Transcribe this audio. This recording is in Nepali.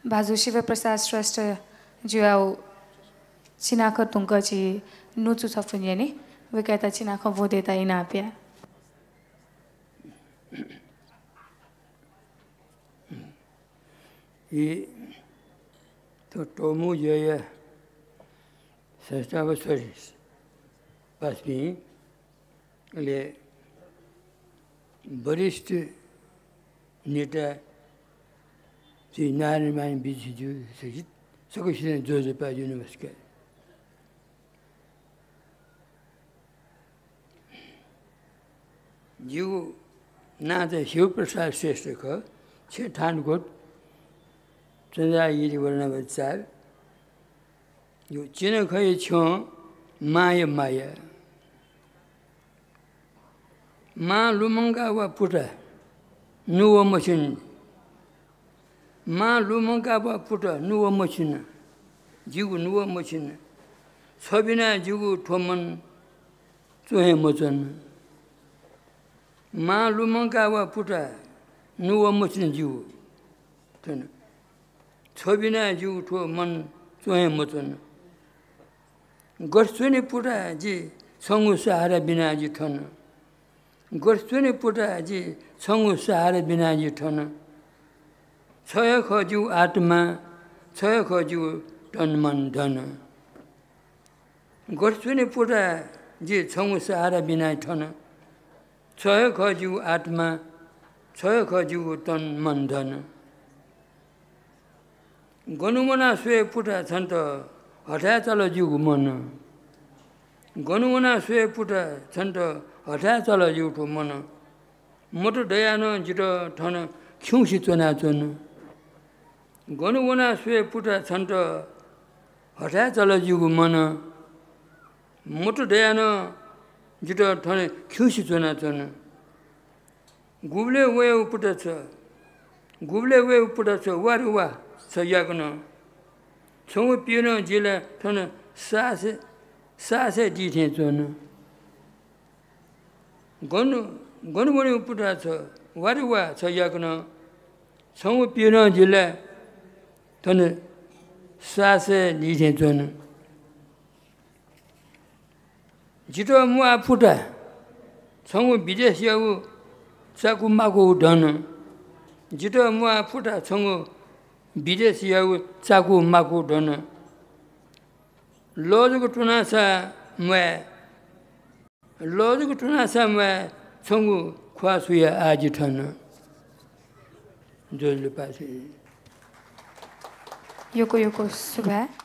बाजू शिवप्रसाद श्रेष्ठ जुआउ चिनाख तुंकची नुचु छफुनियनी वे कहता चिनाख वो देता ही ना पिया ये तो मुझे ये संस्था बसरिस पास भी ले वरिष्ठ नेता श्री नारायण बिजू सहित सकुशल जोजपा यूनिवर्सिटी जो नाथ शिवप्रसाद श्रेष्ठ का छह ठानकोट चंद्रागिरी वर्णवचार जो चिन्ह खये छो माया माया माँ लुमंगा व पुटा नुव मशीन माँ लुमंगा व पुटा नुव मशीन जीव नुव मशीन सबिना जीव ठोमन चोहे मचन माँ लुमंगा व पुटा नुव मशीन जीव छबिना जीव ठो मन चोहे मचन गर्सुने पुटा जी संगु सहारा बिना जी ठन गर्सुने पुटा जी संगु सहारा बिना जी ठन छय खजु आत्मा छय खजु तन मन धन गर्सुने पुटा जी संगु सहारा बिना ठन छय खजु आत्मा छय खजु तन मन धन गनुमना सुए पुटा छन्त हठा चल जीव मन गनुमना सुए पुटा छन्त हठा चल जीवको मन मोटो दयान जिट ठन खिउसी चोना चोन गनुमना सुए पुटा छन्त हठा चल जीवको मन मोटो दयान जिट ठन खिउसी चोना चोन गुब्ले वे पुटा छ गुब्ले वे पुटा छ वारुवा सयाकन छौ पिन जिला ठन सासे सासे दिथे चोन गनु गनुमनि पुटा छ वारुवा सयाकन छौ पिन जिला ठन सासे दिथे चोन जितो मुआ पुटा छौ विदेश याउ चाकु माको धन जितो मुआ पुटा छौ विदेश याउ चाकु माको धन लोजको टुनासा मैं छंगु ख्वासुया आज ठन जोजले पासे योको योको सुबह